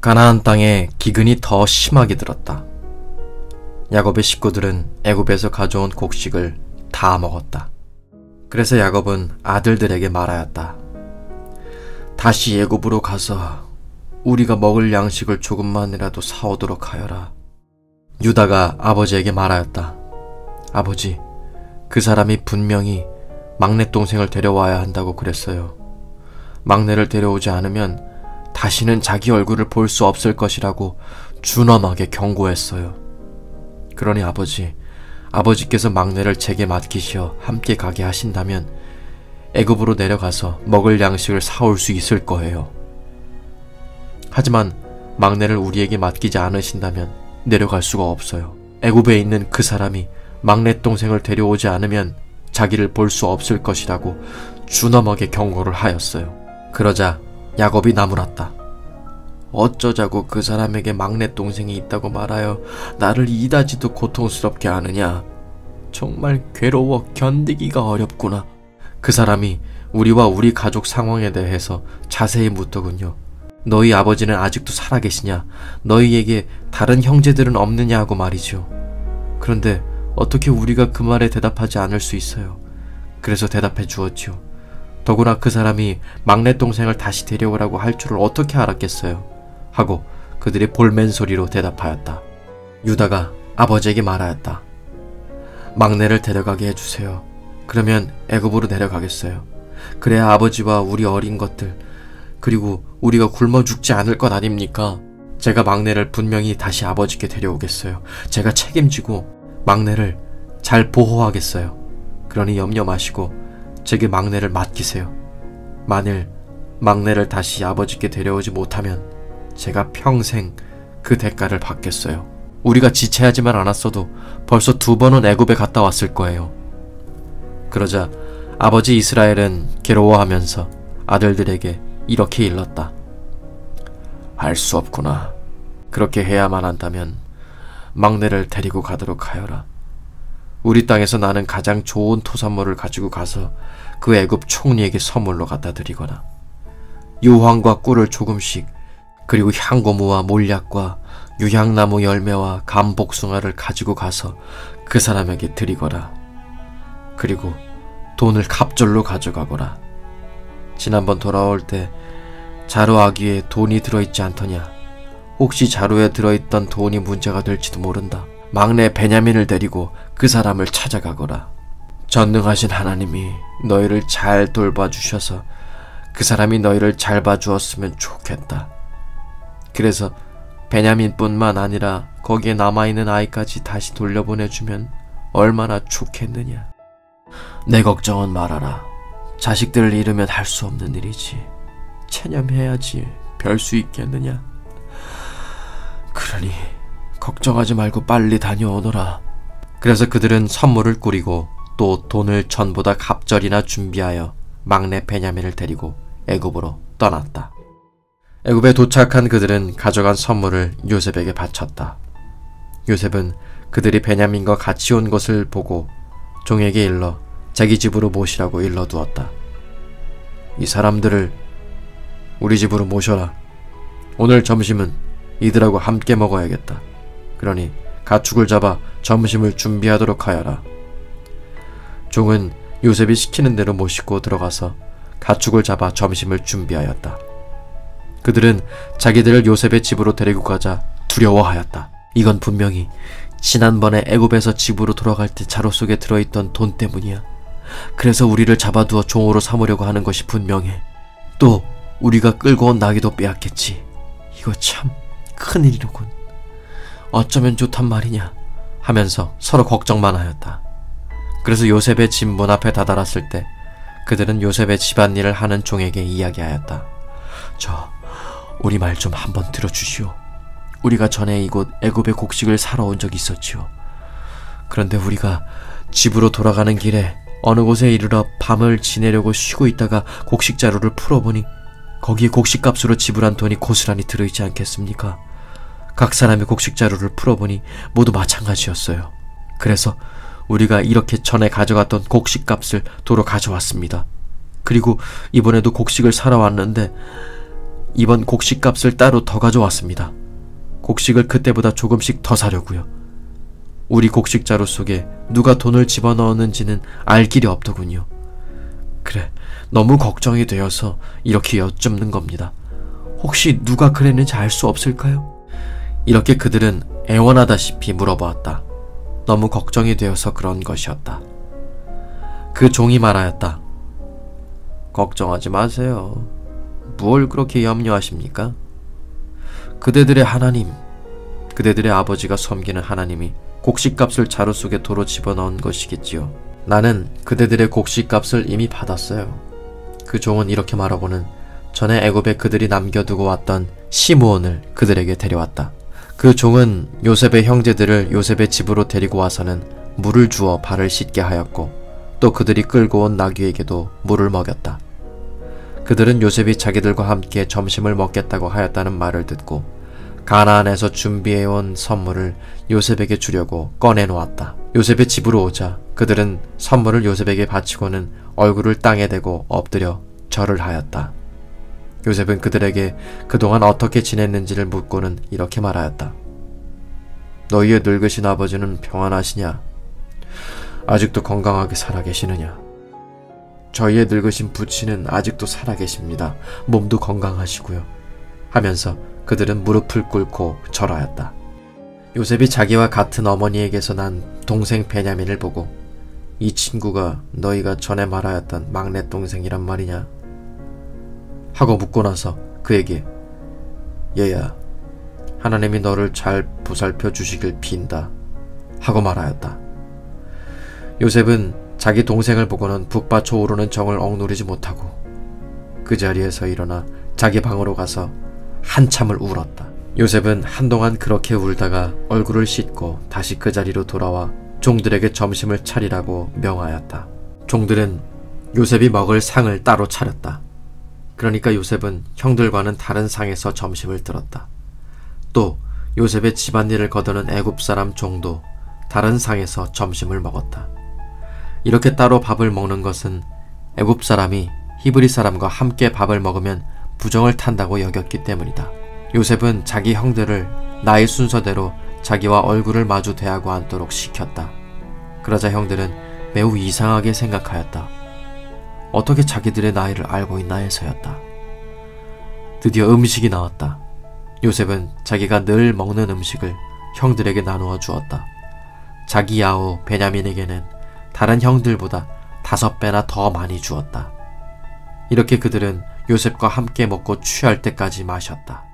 가나안 땅에 기근이 더 심하게 들었다. 야곱의 식구들은 애굽에서 가져온 곡식을 다 먹었다. 그래서 야곱은 아들들에게 말하였다. 다시 애굽으로 가서 우리가 먹을 양식을 조금만이라도 사오도록 하여라. 유다가 아버지에게 말하였다. 아버지, 그 사람이 분명히 막내 동생을 데려와야 한다고 그랬어요. 막내를 데려오지 않으면 다시는 자기 얼굴을 볼 수 없을 것이라고 준엄하게 경고했어요. 그러니 아버지께서 막내를 제게 맡기시어 함께 가게 하신다면 애굽으로 내려가서 먹을 양식을 사올 수 있을 거예요. 하지만 막내를 우리에게 맡기지 않으신다면 내려갈 수가 없어요. 애굽에 있는 그 사람이 막내 동생을 데려오지 않으면 자기를 볼 수 없을 것이라고 준엄하게 경고를 하였어요. 그러자 야곱이 나무랐다. 어쩌자고 그 사람에게 막내 동생이 있다고 말하여 나를 이다지도 고통스럽게 하느냐. 정말 괴로워 견디기가 어렵구나. 그 사람이 우리와 우리 가족 상황에 대해서 자세히 묻더군요. 너희 아버지는 아직도 살아계시냐? 너희에게 다른 형제들은 없느냐 하고 말이죠. 그런데 어떻게 우리가 그 말에 대답하지 않을 수 있어요. 그래서 대답해 주었지요. 더구나 그 사람이 막내 동생을 다시 데려오라고 할 줄을 어떻게 알았겠어요. 하고 그들이 볼멘 소리로 대답하였다. 유다가 아버지에게 말하였다. 막내를 데려가게 해주세요. 그러면 애굽으로 내려가겠어요. 그래야 아버지와 우리 어린 것들, 그리고 우리가 굶어 죽지 않을 것 아닙니까? 제가 막내를 분명히 다시 아버지께 데려오겠어요. 제가 책임지고 막내를 잘 보호하겠어요. 그러니 염려 마시고 제게 막내를 맡기세요. 만일 막내를 다시 아버지께 데려오지 못하면 제가 평생 그 대가를 받겠어요. 우리가 지체하지만 않았어도 벌써 2번은 애굽에 갔다 왔을 거예요. 그러자 아버지 이스라엘은 괴로워하면서 아들들에게 이렇게 일렀다. 할 수 없구나. 그렇게 해야만 한다면 막내를 데리고 가도록 하여라. 우리 땅에서 나는 가장 좋은 토산물을 가지고 가서 그 애굽 총리에게 선물로 갖다 드리거나 유황과 꿀을 조금씩, 그리고 향고무와 몰약과 유향나무 열매와 감복숭아를 가지고 가서 그 사람에게 드리거라. 그리고 돈을 갑절로 가져가거라. 지난번 돌아올 때 자루아기에 돈이 들어있지 않더냐. 혹시 자루에 들어있던 돈이 문제가 될지도 모른다. 막내 베냐민을 데리고 그 사람을 찾아가거라. 전능하신 하나님이 너희를 잘 돌봐주셔서 그 사람이 너희를 잘 봐주었으면 좋겠다. 그래서 베냐민뿐만 아니라 거기에 남아있는 아이까지 다시 돌려보내주면 얼마나 좋겠느냐. 내 걱정은 말아라. 자식들을 잃으면 할 수 없는 일이지. 체념해야지 별 수 있겠느냐. 그러니 걱정하지 말고 빨리 다녀오너라. 그래서 그들은 선물을 꾸리고 또 돈을 전보다 갑절이나 준비하여 막내 베냐민을 데리고 애굽으로 떠났다. 애굽에 도착한 그들은 가져간 선물을 요셉에게 바쳤다. 요셉은 그들이 베냐민과 같이 온 것을 보고 종에게 일러 자기 집으로 모시라고 일러두었다. 이 사람들을 우리 집으로 모셔라. 오늘 점심은 이들하고 함께 먹어야겠다. 그러니 가축을 잡아 점심을 준비하도록 하여라. 종은 요셉이 시키는 대로 모시고 들어가서 가축을 잡아 점심을 준비하였다. 그들은 자기들을 요셉의 집으로 데리고 가자 두려워하였다. 이건 분명히 지난번에 애굽에서 집으로 돌아갈 때 자루 속에 들어있던 돈 때문이야. 그래서 우리를 잡아두어 종으로 삼으려고 하는 것이 분명해. 또 우리가 끌고 온 나귀도 빼앗겠지. 이거 참 큰일이로군. 어쩌면 좋단 말이냐 하면서 서로 걱정만 하였다. 그래서 요셉의 집 문 앞에 다다랐을 때 그들은 요셉의 집안일을 하는 종에게 이야기하였다. 우리 말 좀 한번 들어주시오. 우리가 전에 이곳 애굽의 곡식을 사러 온 적이 있었지요. 그런데 우리가 집으로 돌아가는 길에 어느 곳에 이르러 밤을 지내려고 쉬고 있다가 곡식 자루를 풀어보니 거기에 곡식값으로 지불한 돈이 고스란히 들어있지 않겠습니까? 각 사람의 곡식 자루를 풀어보니 모두 마찬가지였어요. 그래서 우리가 이렇게 전에 가져갔던 곡식값을 도로 가져왔습니다. 그리고 이번에도 곡식을 사러 왔는데 이번 곡식값을 따로 더 가져왔습니다. 곡식을 그때보다 조금씩 더 사려고요. 우리 곡식 자루 속에 누가 돈을 집어넣었는지는 알 길이 없더군요. 그래, 너무 걱정이 되어서 이렇게 여쭙는 겁니다. 혹시 누가 그랬는지 알 수 없을까요? 이렇게 그들은 애원하다시피 물어보았다. 너무 걱정이 되어서 그런 것이었다. 그 종이 말하였다. 걱정하지 마세요. 무얼 그렇게 염려하십니까? 그대들의 하나님, 그대들의 아버지가 섬기는 하나님이 곡식값을 자루 속에 도로 집어넣은 것이겠지요. 나는 그대들의 곡식값을 이미 받았어요. 그 종은 이렇게 말하고는 전에 애굽에 그들이 남겨두고 왔던 시므온을 그들에게 데려왔다. 그 종은 요셉의 형제들을 요셉의 집으로 데리고 와서는 물을 주어 발을 씻게 하였고 또 그들이 끌고 온 나귀에게도 물을 먹였다. 그들은 요셉이 자기들과 함께 점심을 먹겠다고 하였다는 말을 듣고 가나안에서 준비해온 선물을 요셉에게 주려고 꺼내놓았다. 요셉의 집으로 오자 그들은 선물을 요셉에게 바치고는 얼굴을 땅에 대고 엎드려 절을 하였다. 요셉은 그들에게 그동안 어떻게 지냈는지를 묻고는 이렇게 말하였다. 너희의 늙으신 아버지는 평안하시냐? 아직도 건강하게 살아계시느냐? 저희의 늙으신 부친은 아직도 살아계십니다. 몸도 건강하시고요. 하면서 그들은 무릎을 꿇고 절하였다. 요셉이 자기와 같은 어머니에게서 난 동생 베냐민을 보고 이 친구가 너희가 전에 말하였던 막내 동생이란 말이냐? 하고 묻고 나서 그에게 얘야, 하나님이 너를 잘 보살펴 주시길 빈다 하고 말하였다. 요셉은 자기 동생을 보고는 북받쳐 오르는 정을 억누르지 못하고 그 자리에서 일어나 자기 방으로 가서 한참을 울었다. 요셉은 한동안 그렇게 울다가 얼굴을 씻고 다시 그 자리로 돌아와 종들에게 점심을 차리라고 명하였다. 종들은 요셉이 먹을 상을 따로 차렸다. 그러니까 요셉은 형들과는 다른 상에서 점심을 들었다. 또 요셉의 집안일을 거두는 애굽 사람 종도 다른 상에서 점심을 먹었다. 이렇게 따로 밥을 먹는 것은 애굽 사람이 히브리 사람과 함께 밥을 먹으면 부정을 탄다고 여겼기 때문이다. 요셉은 자기 형들을 나이 순서대로 자기와 얼굴을 마주 대하고 앉도록 시켰다. 그러자 형들은 매우 이상하게 생각하였다. 어떻게 자기들의 나이를 알고 있나 해서였다. 드디어 음식이 나왔다. 요셉은 자기가 늘 먹는 음식을 형들에게 나누어 주었다. 자기 아우 베냐민에게는 다른 형들보다 5배나 더 많이 주었다. 이렇게 그들은 요셉과 함께 먹고 취할 때까지 마셨다.